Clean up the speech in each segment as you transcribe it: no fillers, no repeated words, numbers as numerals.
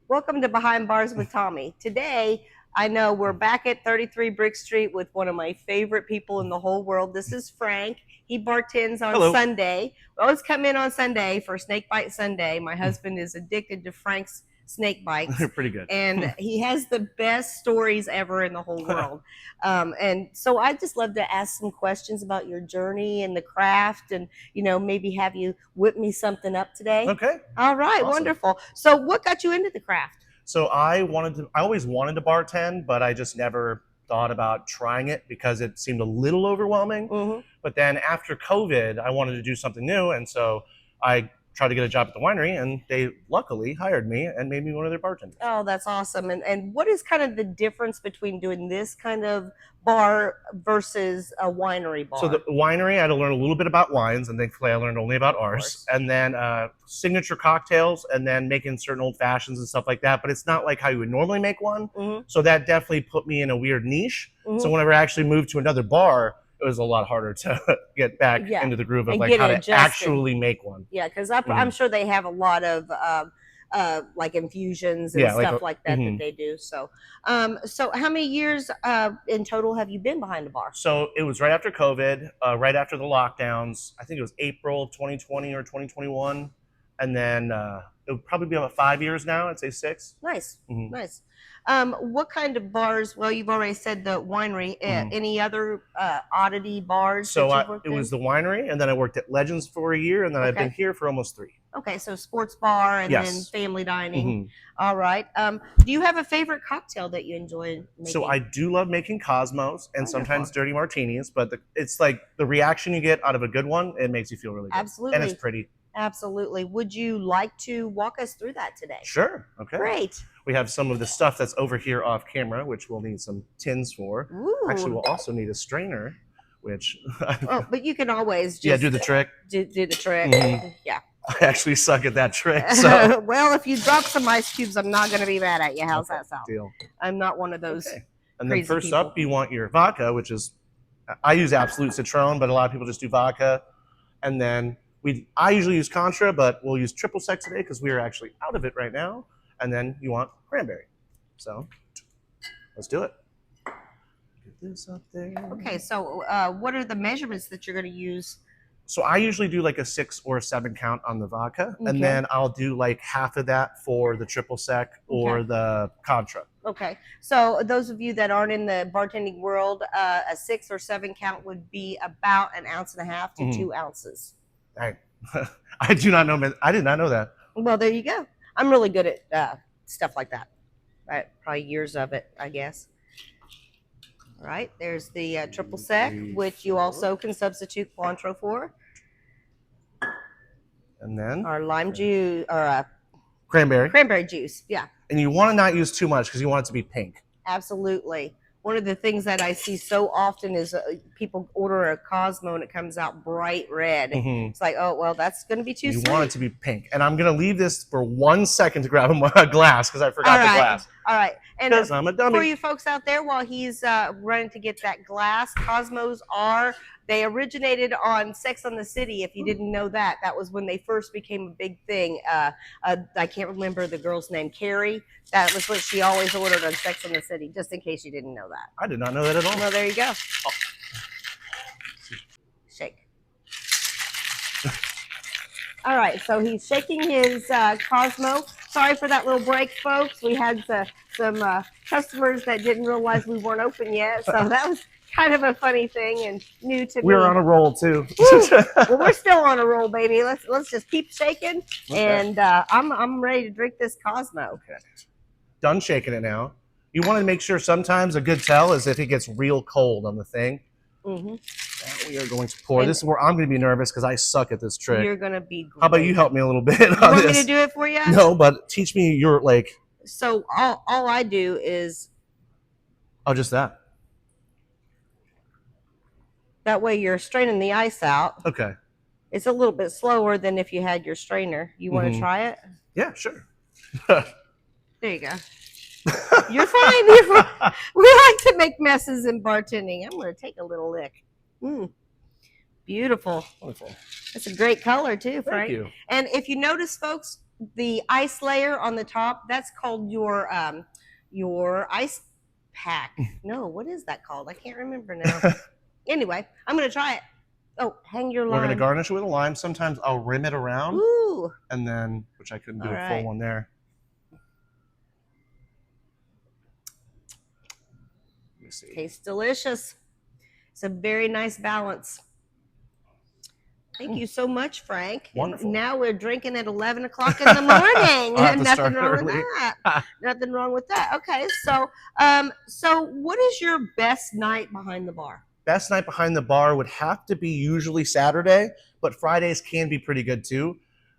Welcome to Behind Bars with Tomi. Today, I know we're back at 33 Brick Street with one of my favorite people in the whole world. This is Frank. He bartends on Hello. Sunday. We always come in on Sunday for Snake Bite Sunday. My husband is addicted to Frank's snake bites. They're pretty good. And he has the best stories ever in the whole world. And so I just love to ask some questions about your journey and the craft and, maybe have you whip me something up today. Okay. All right. Awesome. Wonderful. So what got you into the craft? So I always wanted to bartend, but I just never thought about trying it because it seemed a little overwhelming. Mm-hmm. But then after COVID, I wanted to do something new. And so I tried to get a job at the winery, and they luckily hired me and made me one of their bartenders. Oh, that's awesome. And what is kind of the difference between doing this kind of bar versus a winery bar? So the winery, I had to learn a little bit about wines, and thankfully I learned only about ours. And then signature cocktails, and then making certain old fashions and stuff like that. But it's not like how you would normally make one. Mm-hmm. So that definitely put me in a weird niche. Mm-hmm. So whenever I actually moved to another bar, it was a lot harder to get back into the groove of and like how adjusted. to actually make one. Yeah, because I'm sure they have a lot of like infusions and stuff like that that they do. So, so how many years in total have you been behind the bar? So it was right after COVID, right after the lockdowns. I think it was April 2020 or 2021, and then it would probably be about 5 years now. I'd say 6. Nice, nice. What kind of bars? Well, you've already said the winery. Any other oddity bars? So it was the winery, and then I worked at Legends for a year, and then I've been here for almost 3. Okay, so sports bar and then family dining. All right. Do you have a favorite cocktail that you enjoy making? So I do love making Cosmos and sometimes dirty martinis, but it's like the reaction you get out of a good one, it makes you feel really good. Absolutely. And it's pretty. Absolutely. Would you like to walk us through that today? Sure. Okay. Great. We have some of the stuff that's over here off camera, which we'll need some tins for. Ooh. Actually, we'll also need a strainer, which... but you can always just... do the trick. Do the trick. Yeah. I actually suck at that trick. So. Well, if you drop some ice cubes, I'm not going to be mad at you. How's that sound? Deal. I'm not one of those And then first people. up, you want your vodka, which is... I use Absolute Citron, but a lot of people just do vodka. And then... I usually use Contra, but we'll use triple sec today because we are actually out of it right now. And then you want cranberry. So let's do it. Get this up there. Okay, so what are the measurements that you're going to use? So I usually do like a 6 or a 7 count on the vodka, and then I'll do like half of that for the triple sec or the Contra. Okay, so those of you that aren't in the bartending world, a 6 or 7 count would be about 1.5 ounces to 2 ounces. I do not know. I did not know that. Well, there you go. I'm really good at stuff like that. Right, probably years of it, I guess. All right, there's the triple sec, which you also can substitute Cointreau for. And then our lime juice or cranberry juice. Yeah. And you want to not use too much because you want it to be pink. Absolutely. One of the things that I see so often is people order a Cosmo and it comes out bright red. It's like, oh, well, that's going to be too sweet. You want it to be pink. And I'm going to leave this for 1 second to grab a glass because I forgot the glass. All right. And because I'm a dummy. For you folks out there, while he's running to get that glass, Cosmos they originated on Sex on the City. If you didn't know that, that was when they first became a big thing. I can't remember the girl's name, Carrie. That was what she always ordered on Sex on the City, just in case you didn't know that. I did not know that at all. Well, there you go. Oh. Shake. All right, so he's shaking his Cosmo. Sorry for that little break, folks. We had some customers that didn't realize we weren't open yet, so that was kind of a funny thing and new to me. We're on a roll too. Well, we're still on a roll, baby. Let's just keep shaking, and I'm ready to drink this Cosmo. Okay. Done shaking it now. You want to make sure sometimes a good tell is if it gets real cold on the thing. We are going to pour. This is where I'm going to be nervous because I suck at this trick. You're going to be great. How about you help me a little bit on this? You want me to do it for you? No, but teach me your like. So all I do is. Oh, just that. That way you're straining the ice out. Okay. It's a little bit slower than if you had your strainer. You want to try it? Yeah, sure. There you go. You're fine. You're fine. We like to make messes in bartending. I'm going to take a little lick. Beautiful. Wonderful. That's a great color too, Frank. Thank you. And if you notice, folks, the ice layer on the top, that's called your ice pack. No, what is that called? I can't remember now. Anyway, I'm gonna try it. Oh, hang your We're gonna lime. garnish it with a lime. Sometimes I'll rim it around, Ooh, and then, which I couldn't do all a full right. one there. Let me see. Tastes delicious. It's a very nice balance. Thank you so much, Frank. Wonderful. And now we're drinking at 11 o'clock in the morning. I'll have to Nothing start wrong with early. that. Nothing wrong with that. Okay, so what is your best night behind the bar? Best night behind the bar would have to be usually Saturday, but Fridays can be pretty good too.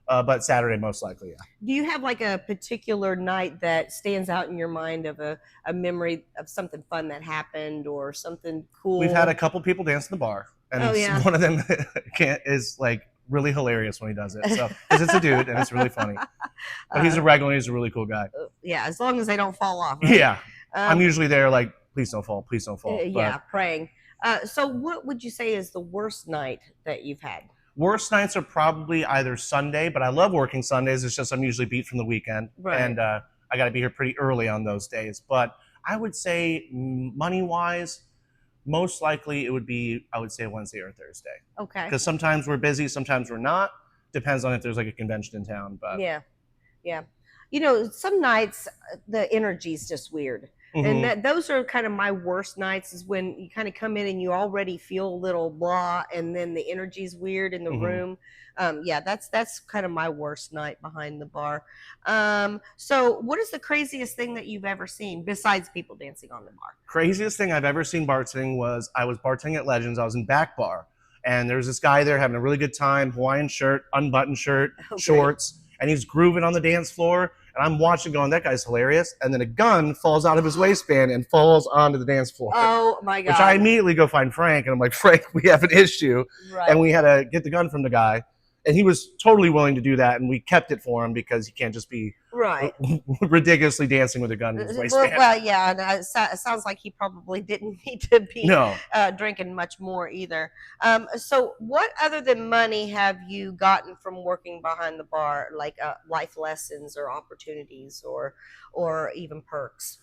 But Saturday most likely, yeah. Do you have like a particular night that stands out in your mind of a memory of something fun that happened or something cool? We've had a couple people dance in the bar, and Oh, yeah. one of them is like really hilarious when he does it. So because it's a dude and it's really funny. But he's a regular. He's a really cool guy. Yeah, as long as they don't fall off. Right? Yeah, I'm usually there like, please don't fall, please don't fall. Yeah, praying. So what would you say is the worst night that you've had? Worst nights are probably either Sunday, but I love working Sundays. It's just I'm usually beat from the weekend, Right. and I got to be here pretty early on those days. But I would say money wise, most likely it would be, I would say, Wednesday or Thursday. Okay. Because sometimes we're busy, sometimes we're not. Depends on if there's like a convention in town. But Yeah, yeah. You know, some nights the energy's just weird. And those are kind of my worst nights is when you kind of come in and you already feel a little blah, and then the energy's weird in the room. Yeah, that's kind of my worst night behind the bar. So what is the craziest thing that you've ever seen besides people dancing on the bar? Craziest thing I've ever seen bartending was I was bartending at Legends. I was in back bar, and there's this guy there having a really good time, Hawaiian shirt, unbuttoned shirt, shorts, and he's grooving on the dance floor. And I'm watching going, that guy's hilarious. And then a gun falls out of his waistband and falls onto the dance floor. Oh, my God. Which I immediately go find Frank. And I'm like, Frank, we have an issue. Right. And we had to get the gun from the guy. And he was totally willing to do that. And we kept it for him because he can't just be right ridiculously dancing with a gun in his waistband. Well, yeah, and it sounds like he probably didn't need to be No. Drinking much more either. So what other than money have you gotten from working behind the bar, like life lessons or opportunities or even perks?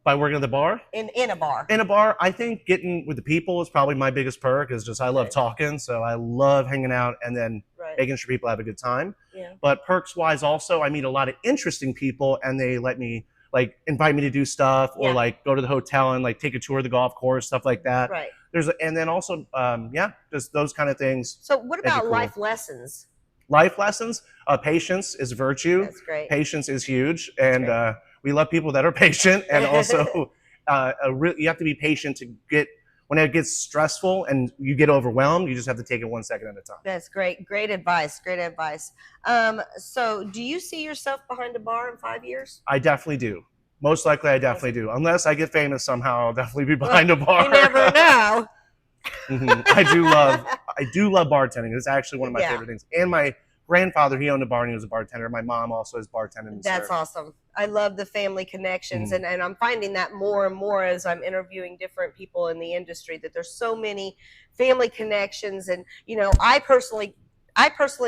By working at the bar? In a bar. In a bar, I think getting with the people is probably my biggest perk. Is just I love talking, so I love hanging out and then making sure people have a good time. Yeah. But perks wise, also I meet a lot of interesting people, and they let me like invite me to do stuff or like go to the hotel and like take a tour of the golf course, stuff like that. Right. And then also just those kind of things. So what about life lessons? Life lessons. Patience is virtue. That's great. Patience is huge, and we love people that are patient, and also you have to be patient to get when it gets stressful and you get overwhelmed. You just have to take it 1 second at a time. That's great. Great advice. Great advice. So do you see yourself behind a bar in 5 years? I definitely do. Most likely, I definitely do. Unless I get famous somehow, I'll definitely be behind a bar. You never know. I do love bartending. It's actually one of my favorite things. And my grandfather, he owned a bar and he was a bartender. My mom also is bartending. That's awesome. I love the family connections, and I'm finding that more and more as I'm interviewing different people in the industry, that there's so many family connections. And you know, I personally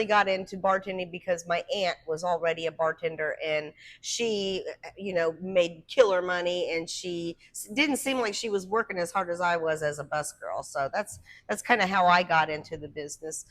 got into bartending because my aunt was already a bartender, and she, you know, made killer money, and she didn't seem like she was working as hard as I was as a bus girl. So that's kind of how I got into the business.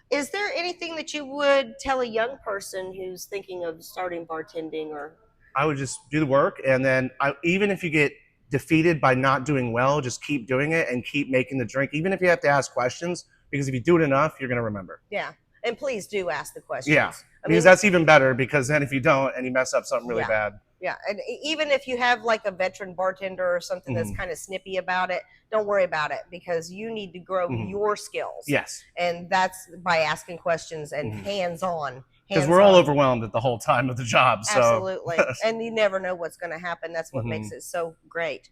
Is there anything that you would tell a young person who's thinking of starting bartending? Or I would just do the work, and then even if you get defeated by not doing well, just keep doing it and keep making the drink, even if you have to ask questions, because if you do it enough, you're going to remember. Yeah, and please do ask the questions. Yeah, because that's even better, because then if you don't and you mess up something really bad. Yeah, and even if you have like a veteran bartender or something that's kind of snippy about it, don't worry about it, because you need to grow your skills. Yes. And that's by asking questions and hands-on. Because we're all overwhelmed at the whole time of the job. So. Absolutely. And you never know what's going to happen. That's what makes it so great.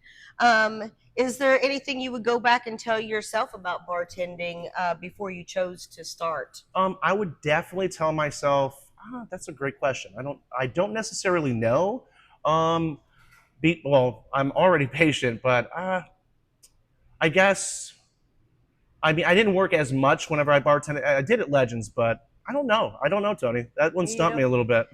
Is there anything you would go back and tell yourself about bartending before you chose to start? I would definitely tell myself, that's a great question. I don't necessarily know. Well, I'm already patient, but I guess, I mean, I didn't work as much whenever I bartended. I did at Legends, but I don't know. I don't know, Tony. That one You stumped me know, a little bit.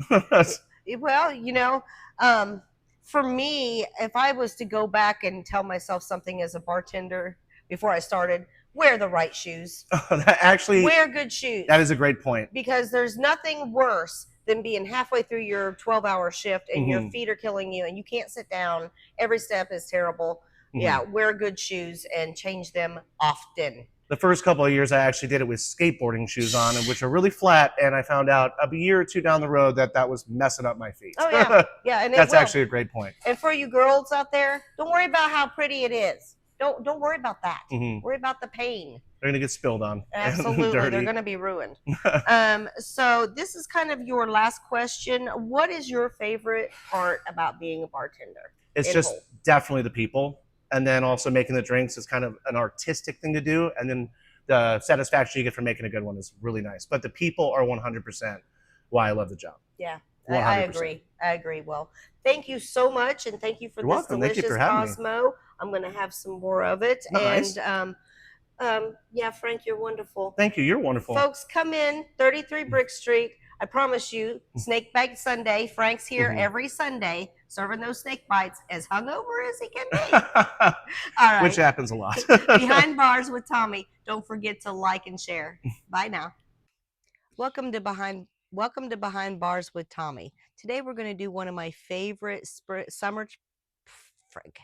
well, um, for me, if I was to go back and tell myself something as a bartender before I started, wear the right shoes. Actually, Wear good shoes. that is a great point. Because there's nothing worse than being halfway through your 12-hour shift and your feet are killing you and you can't sit down. Every step is terrible. Yeah, wear good shoes and change them often. The first couple of years, I actually did it with skateboarding shoes on, which are really flat. And I found out a year or two down the road that was messing up my feet. Oh yeah, yeah, and that's actually a great point. And for you girls out there, don't worry about how pretty it is. Don't worry about that. Worry about the pain. They're gonna get spilled on. Absolutely, they're gonna be ruined. So this is kind of your last question. What is your favorite part about being a bartender? It's just definitely the people, and then also making the drinks is kind of an artistic thing to do, and then the satisfaction you get from making a good one is really nice. But the people are 100% why I love the job. Yeah, I agree. I agree. Well, thank you so much, and thank you for this delicious Cosmo. I'm going to have some more of it. Nice. And yeah, Frank, you're wonderful. Thank you. You're wonderful. Folks, come in 33 Brick Street. I promise you, Snake Bite Sunday. Frank's here every Sunday, serving those snake bites as hungover as he can be. All right. Which happens a lot. Behind Bars with Tomi. Don't forget to like and share. Bye now. Welcome to Behind Bars with Tomi. Today we're going to do one of my favorite summer. Frank.